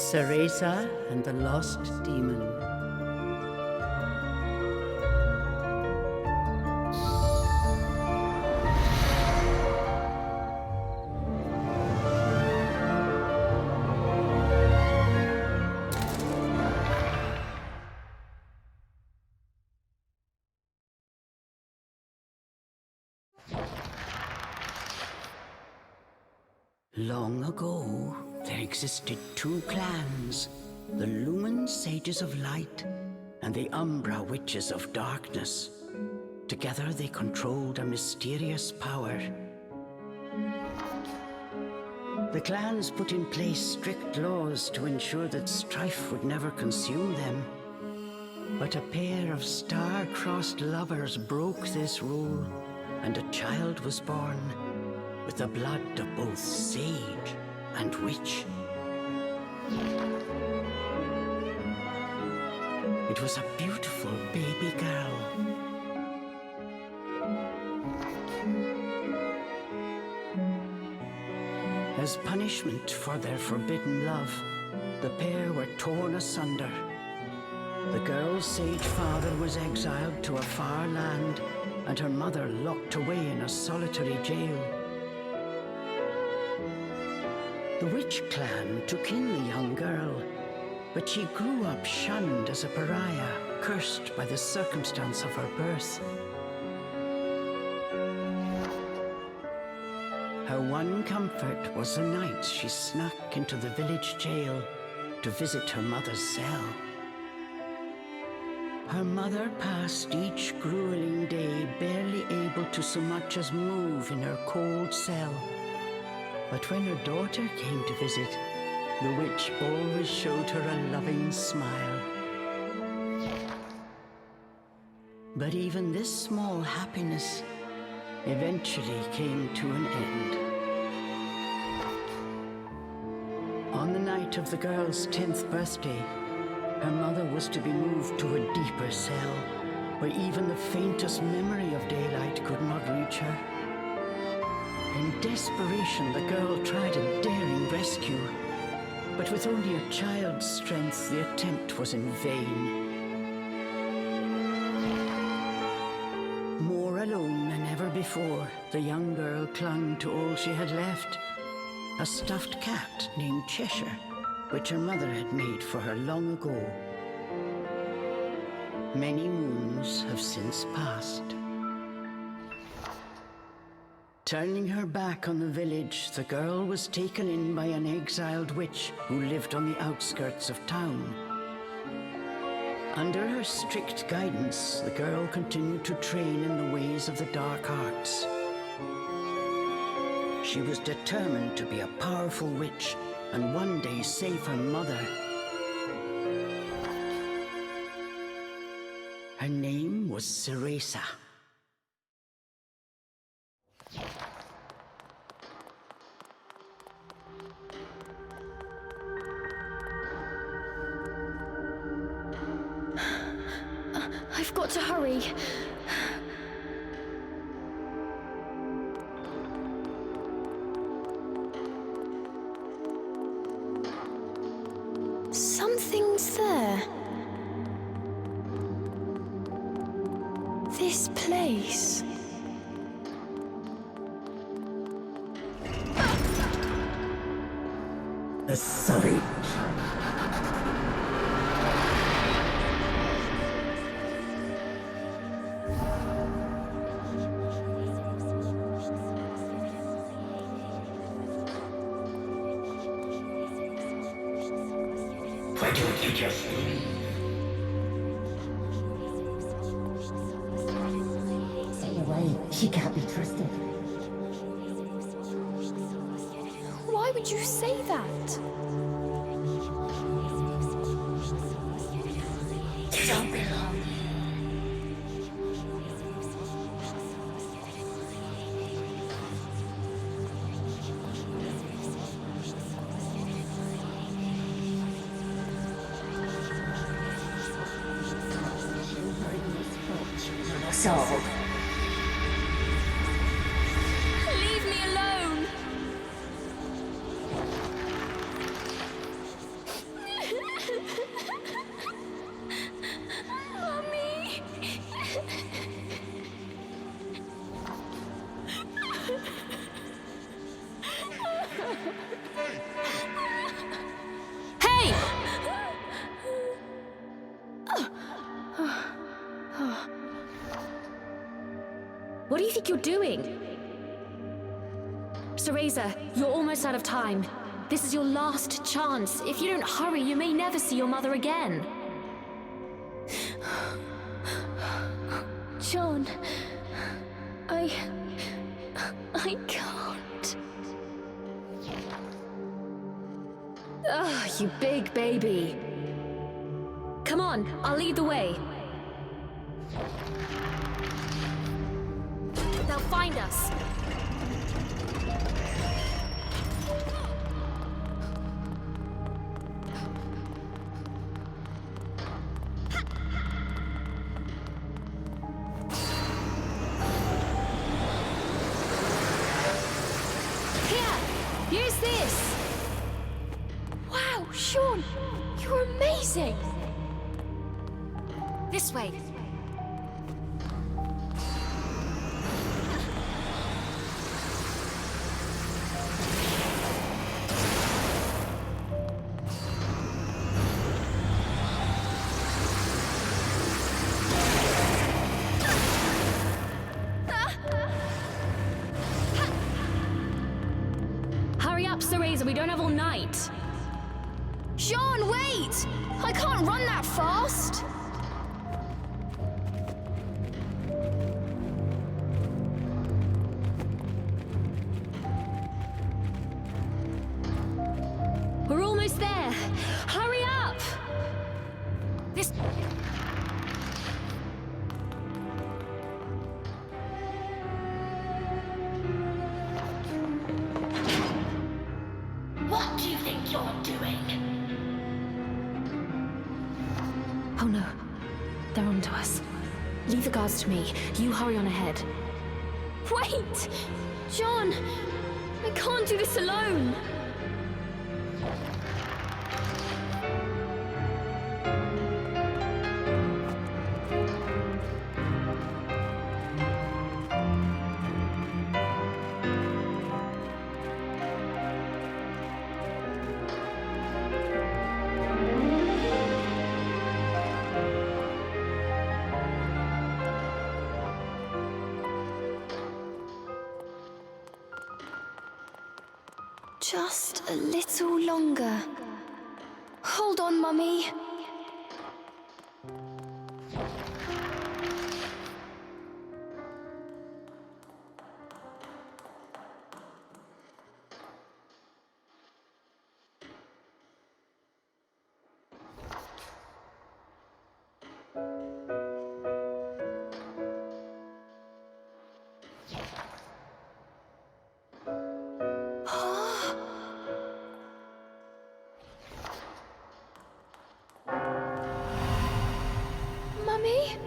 Cereza and the Lost Demon. Long ago, there existed two clans, the Lumen Sages of Light and the Umbra Witches of Darkness. Together they controlled a mysterious power. The clans put in place strict laws to ensure that strife would never consume them. But a pair of star-crossed lovers broke this rule, and a child was born, with the blood of both sage and witch. It was a beautiful baby girl. As punishment for their forbidden love, the pair were torn asunder. The girl's sage father was exiled to a far land, and her mother locked away in a solitary jail. The witch clan took in the young girl, but she grew up shunned as a pariah, cursed by the circumstance of her birth. Her one comfort was the nights she snuck into the village jail to visit her mother's cell. Her mother passed each grueling day barely able to so much as move in her cold cell. But when her daughter came to visit, the witch always showed her a loving smile. But even this small happiness eventually came to an end. On the night of the girl's 10th birthday, her mother was to be moved to a deeper cell, where even the faintest memory of daylight could not reach her. In desperation, the girl tried a daring rescue, but with only a child's strength, the attempt was in vain. More alone than ever before, the young girl clung to all she had left, a stuffed cat named Cheshire, which her mother had made for her long ago. Many moons have since passed. Turning her back on the village, the girl was taken in by an exiled witch who lived on the outskirts of town. Under her strict guidance, the girl continued to train in the ways of the dark arts. She was determined to be a powerful witch and one day save her mother. Her name was Cereza. I've got to hurry. Something's there. This place. Sorry. Why don't you just leave? Stay away. She can't be trusted. Why would you say that? You don't belong. So, Leave me alone! What do you think you're doing? Cereza, you're almost out of time. This is your last chance. If you don't hurry, you may never see your mother again. John, I can't. Ugh, you big baby. Come on, I'll lead the way. They'll find us. Here, use this. Wow, Sean, you're amazing. This way. Hurry up, Cereza, we don't have all night. Sean, wait! I can't run that fast. We're almost there. Hurry up! This... What do you think you're doing? Oh no. They're onto us. Leave the guards to me. You hurry on ahead. Wait! John, I can't do this alone. Just a little longer. Hold on, Mummy. Mummy?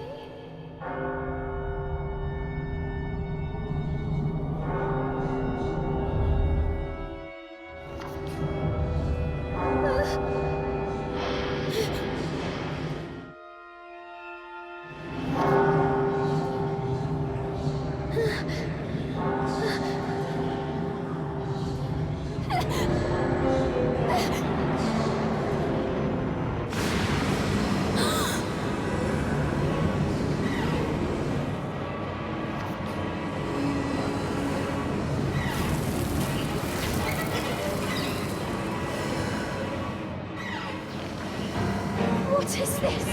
What is this?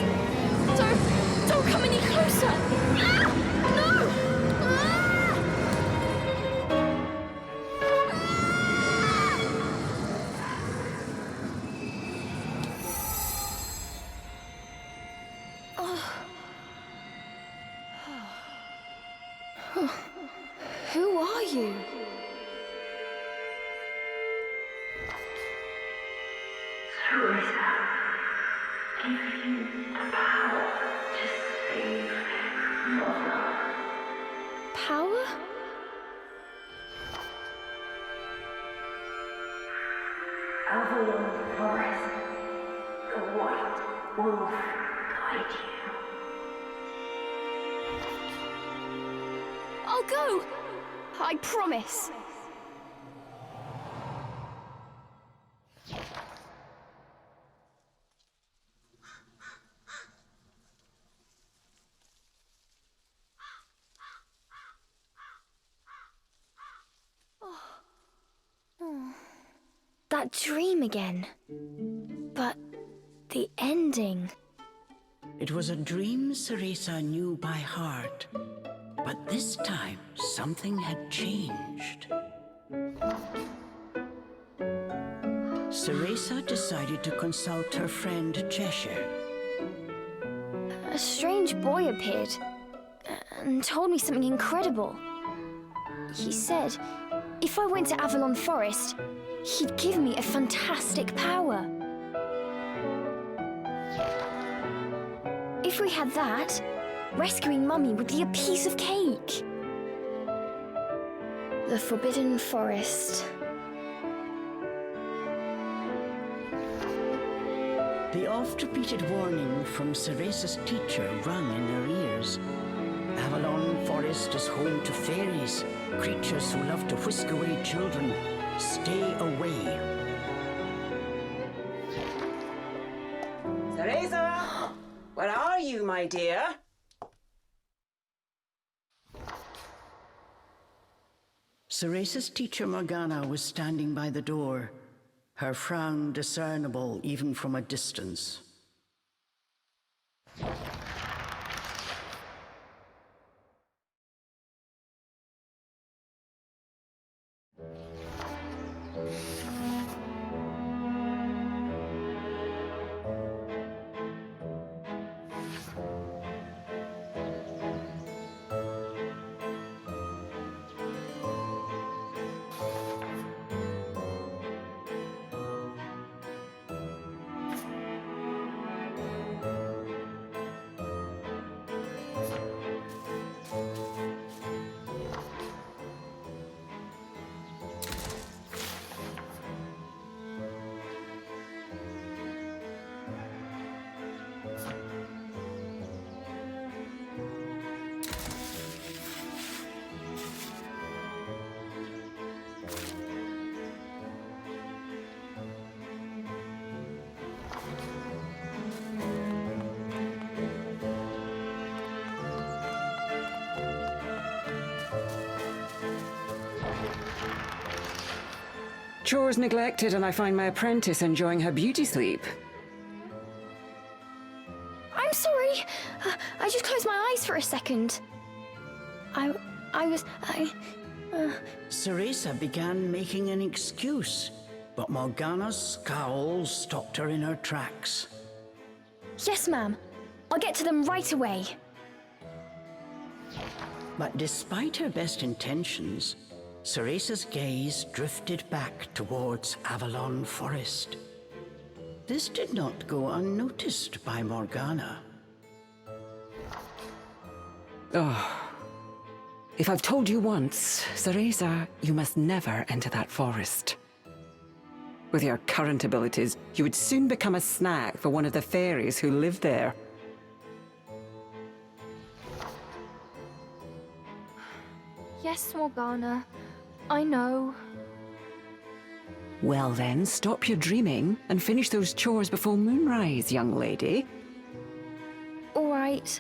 Don't come any closer! Ah! No! Ah! Who are you? Cereza, give you the power to save Mother. Power? Avalon Forest, the white wolf guide you. I'll go! I promise. that dream again. But the ending... It was a dream Cereza knew by heart. But this time, something had changed. Cereza decided to consult her friend Cheshire. A strange boy appeared and told me something incredible. He said if I went to Avalon Forest, he'd give me a fantastic power. If we had that, rescuing Mummy would be a piece of cake. The Forbidden Forest. The oft-repeated warning from Cereza's teacher rung in their ears. Avalon Forest is home to fairies, creatures who love to whisk away children. Stay away. Cereza! Where are you, my dear? Cereza's teacher Morgana was standing by the door, her frown discernible even from a distance. Chores neglected, and I find my apprentice enjoying her beauty sleep. I'm sorry. I just closed my eyes for a second. Cereza began making an excuse, but Morgana's scowl stopped her in her tracks. Yes, ma'am. I'll get to them right away. But despite her best intentions, Cereza's gaze drifted back towards Avalon Forest. This did not go unnoticed by Morgana. Oh. If I've told you once, Cereza, you must never enter that forest. With your current abilities, you would soon become a snack for one of the fairies who live there. Yes, Morgana. I know. Well then, stop your dreaming and finish those chores before moonrise, young lady. All right.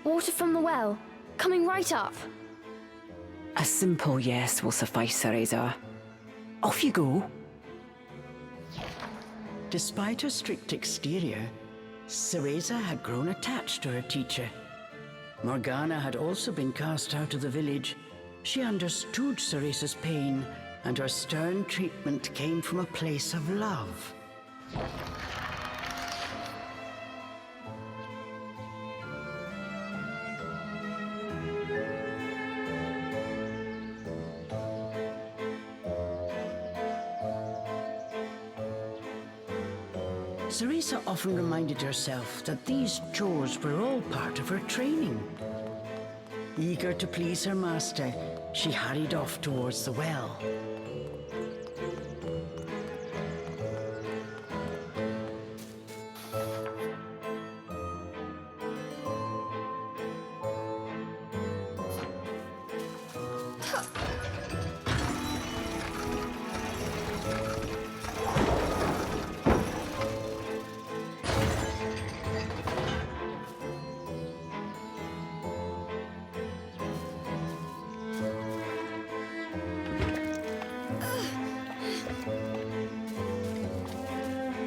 Water from the well. Coming right up. A simple yes will suffice, Cereza. Off you go. Despite her strict exterior, Cereza had grown attached to her teacher. Morgana had also been cast out of the village. She understood Cereza's pain, and her stern treatment came from a place of love. Cereza often reminded herself that these chores were all part of her training. Eager to please her master, she hurried off towards the well.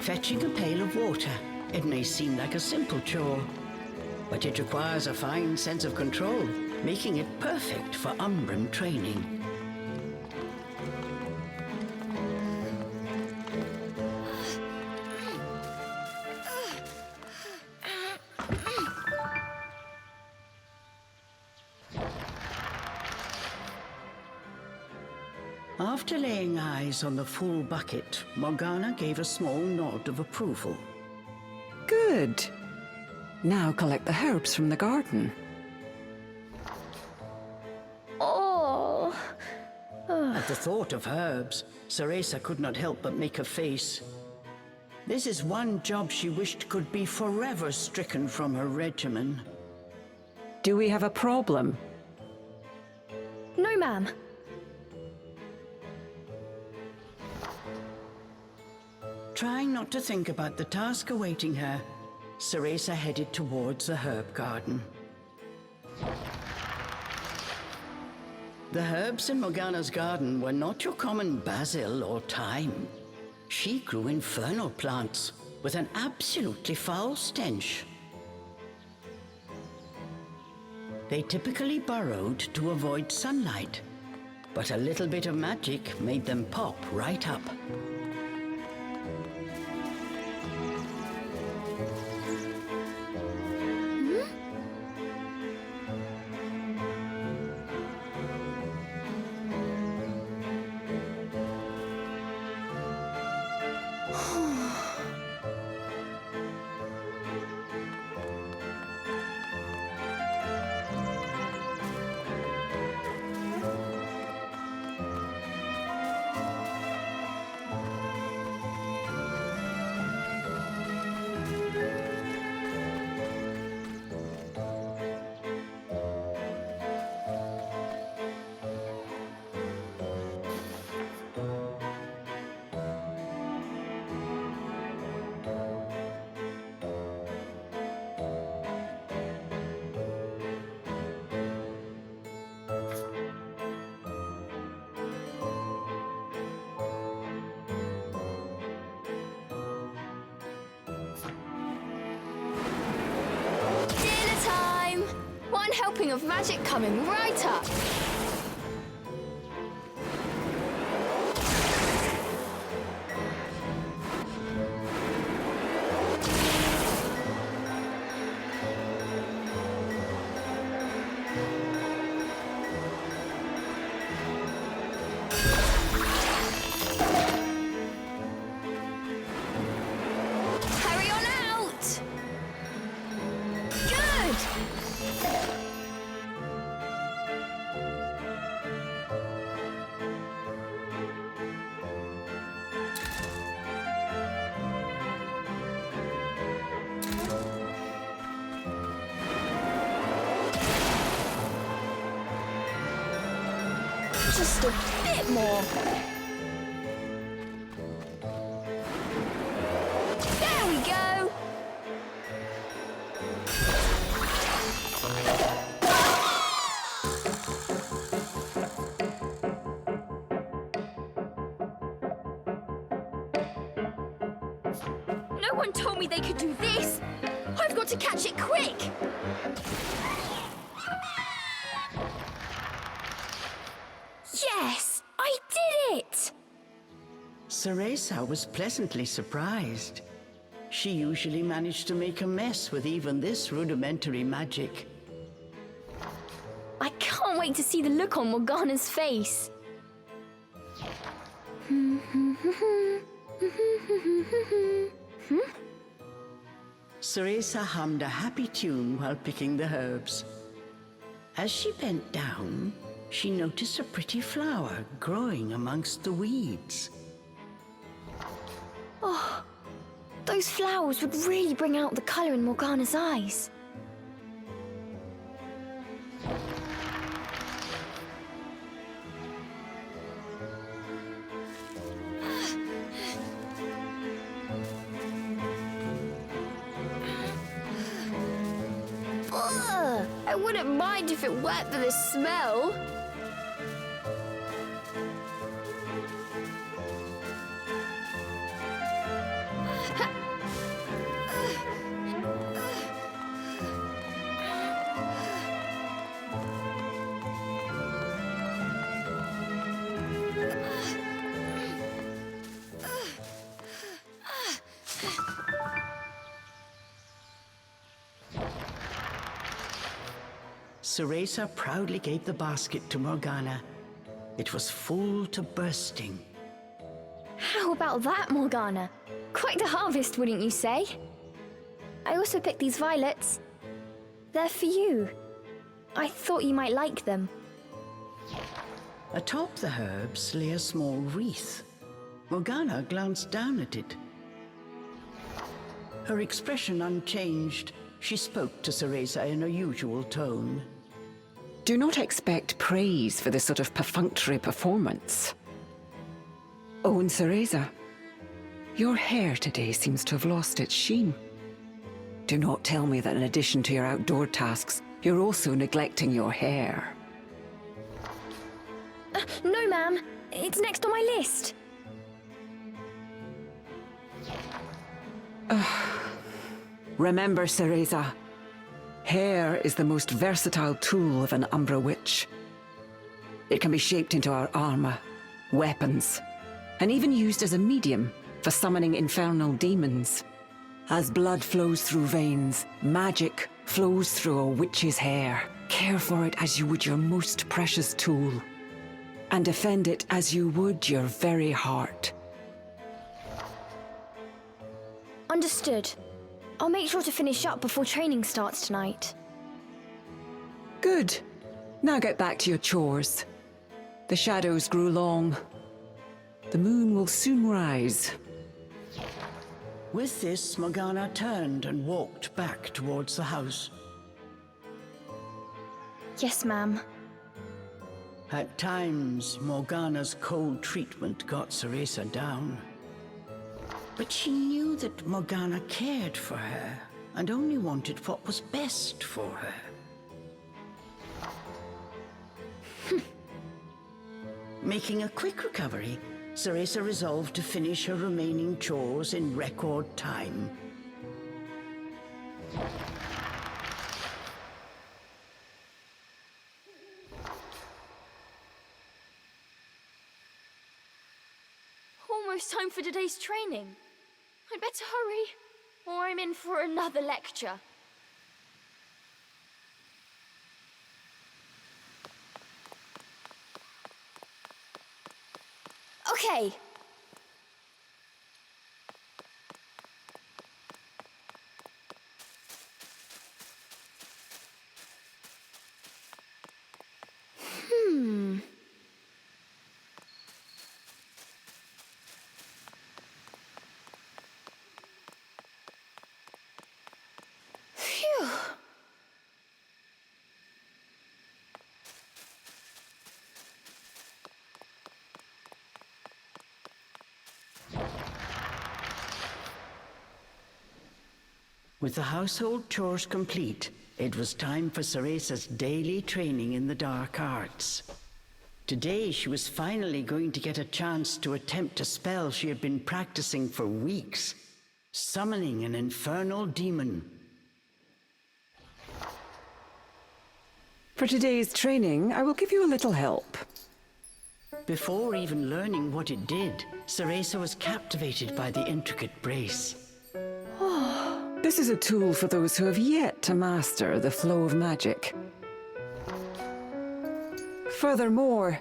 fetching a pail of water. It may seem like a simple chore, but it requires a fine sense of control, making it perfect for Umbran training. After laying eyes on the full bucket, Morgana gave a small nod of approval. Good. Now collect the herbs from the garden. Oh. At the thought of herbs, Cereza could not help but make a face. This is one job she wished could be forever stricken from her regimen. Do we have a problem? No, ma'am. Trying not to think about the task awaiting her, Cereza headed towards the herb garden. The herbs in Morgana's garden were not your common basil or thyme. She grew infernal plants with an absolutely foul stench. They typically burrowed to avoid sunlight, but a little bit of magic made them pop right up. One helping of magic coming right up. Hurry on out! Good! Just a bit more. There we go. No one told me they could do this. I've got to catch it quick. Yes, I did it! Cereza was pleasantly surprised. She usually managed to make a mess with even this rudimentary magic. I can't wait to see the look on Morgana's face. Cereza hummed a happy tune while picking the herbs. As she bent down, she noticed a pretty flower growing amongst the weeds. Oh, those flowers would really bring out the colour in Morgana's eyes. Ugh, I wouldn't mind if it weren't for the smell. Cereza proudly gave the basket to Morgana. It was full to bursting. How about that, Morgana? Quite the harvest, wouldn't you say? I also picked these violets. They're for you. I thought you might like them. Atop the herbs lay a small wreath. Morgana glanced down at it. Her expression unchanged, she spoke to Cereza in her usual tone. Do not expect praise for this sort of perfunctory performance. Oh, and Cereza, your hair today seems to have lost its sheen. Do not tell me that in addition to your outdoor tasks, you're also neglecting your hair. No, ma'am. It's next on my list. Remember, Cereza, hair is the most versatile tool of an Umbra witch. It can be shaped into our armor, weapons, and even used as a medium for summoning infernal demons. As blood flows through veins, magic flows through a witch's hair. Care for it as you would your most precious tool, and defend it as you would your very heart. Understood. I'll make sure to finish up before training starts tonight. Good. Now get back to your chores. The shadows grew long. The moon will soon rise. With this, Morgana turned and walked back towards the house. Yes, ma'am. At times, Morgana's cold treatment got Cereza down. But she knew that Morgana cared for her and only wanted what was best for her. Making a quick recovery, Cereza resolved to finish her remaining chores in record time. Almost time for today's training. I'd better hurry, or I'm in for another lecture. Okay. Phew. With the household chores complete, it was time for Cereza's daily training in the dark arts. Today, she was finally going to get a chance to attempt a spell she had been practicing for weeks, summoning an infernal demon. For today's training, I will give you a little help. Before even learning what it did, Cereza was captivated by the intricate brace. This is a tool for those who have yet to master the flow of magic. Furthermore,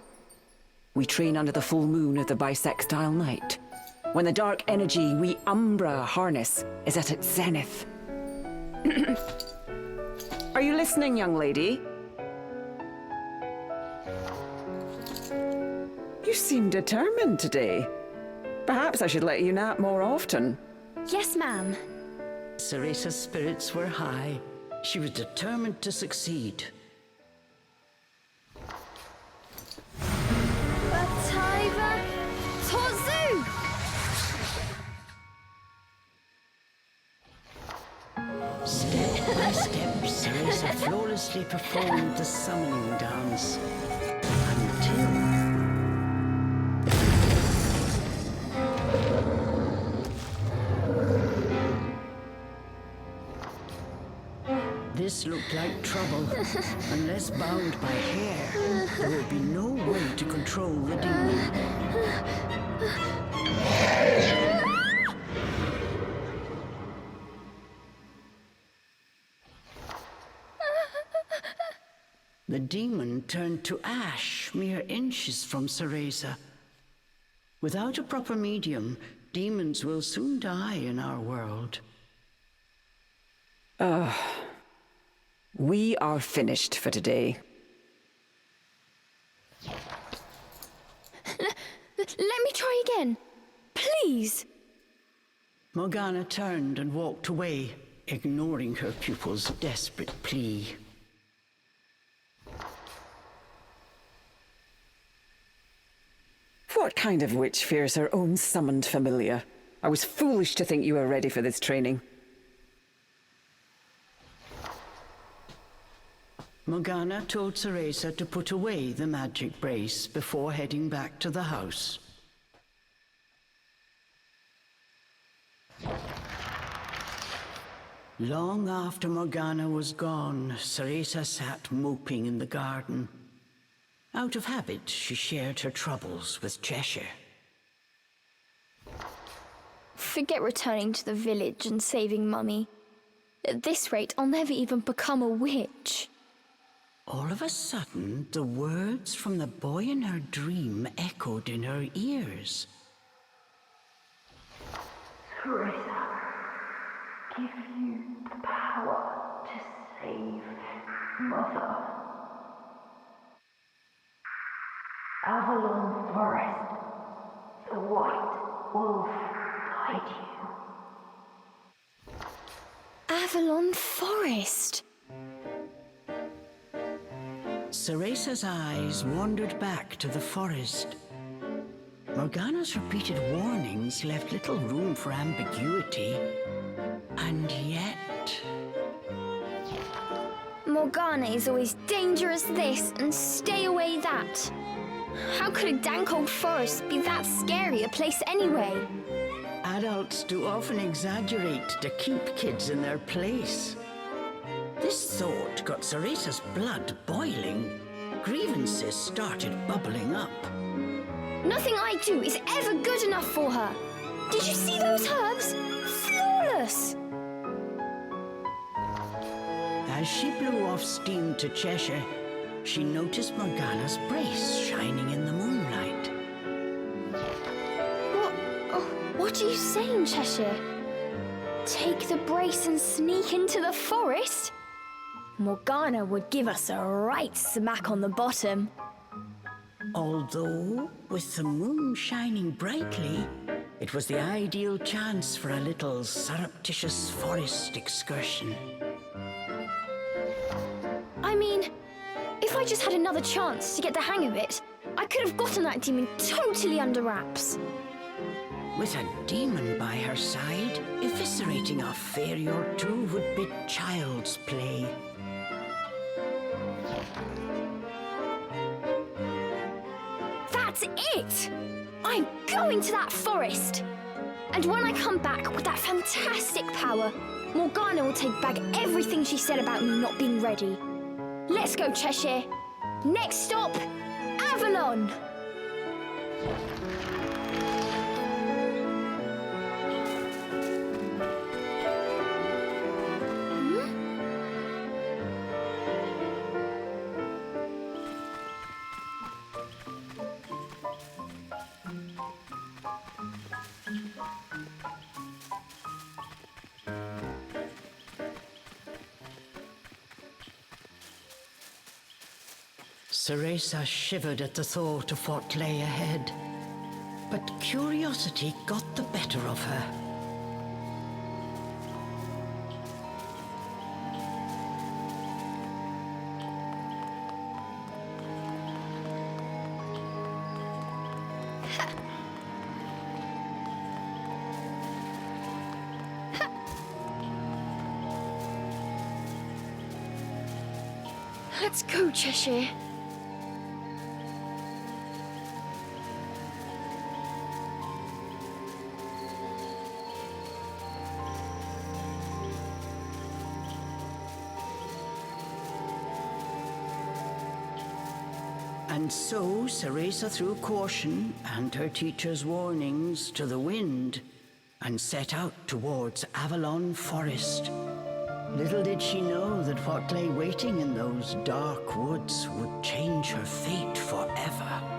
we train under the full moon of the bisextile night, when the dark energy we Umbra harness is at its zenith. Are you listening, young lady? You seem determined today. Perhaps I should let you nap more often. Yes, ma'am. Cereza's spirits were high. She was determined to succeed. Bataiva Tozu! Step by step, Cereza flawlessly performed the summoning dance. Until... This looked like trouble. Unless bound by hair, there would be no way to control the demon. demon turned to ash mere inches from Cereza. Without a proper medium, demons will soon die in our world. We are finished for today. Let me try again. Please. Morgana turned and walked away, ignoring her pupil's desperate plea. What kind of witch fears her own summoned familiar? I was foolish to think you were ready for this training. Morgana told Cereza to put away the magic brace before heading back to the house. Long after Morgana was gone, Cereza sat moping in the garden. Out of habit, she shared her troubles with Cheshire. Forget returning to the village and saving Mummy. At this rate, I'll never even become a witch. All of a sudden, the words from the boy in her dream echoed in her ears. Cereza, give you the power to save Mother. Avalon Forest, the White Wolf guide you. Avalon Forest. Cereza's eyes wandered back to the forest. Morgana's repeated warnings left little room for ambiguity. And yet... Morgana is always dangerous this and stay away that. How could a dank old forest be that scary a place anyway? Adults do often exaggerate to keep kids in their place. This thought got Cereza's blood boiling. Grievances started bubbling up. Nothing I do is ever good enough for her. Did you see those herbs? Flawless! As she blew off steam to Cheshire, she noticed Morgana's brace shining in the moonlight. What are you saying, Cheshire? Take the brace and sneak into the forest? Morgana would give us a right smack on the bottom. Although, with the moon shining brightly, it was the ideal chance for a little surreptitious forest excursion. I mean, if I just had another chance to get the hang of it, I could have gotten that demon totally under wraps. With a demon by her side, eviscerating a fairy or two would be child's play. That's it! I'm going to that forest! And when I come back with that fantastic power, Morgana will take back everything she said about me not being ready. Let's go, Cheshire. Next stop, Avalon! Cereza shivered at the thought of what lay ahead, but curiosity got the better of her. Let's go, Cheshire. And so Cereza threw caution and her teacher's warnings to the wind and set out towards Avalon Forest. Little did she know that what lay waiting in those dark woods would change her fate forever.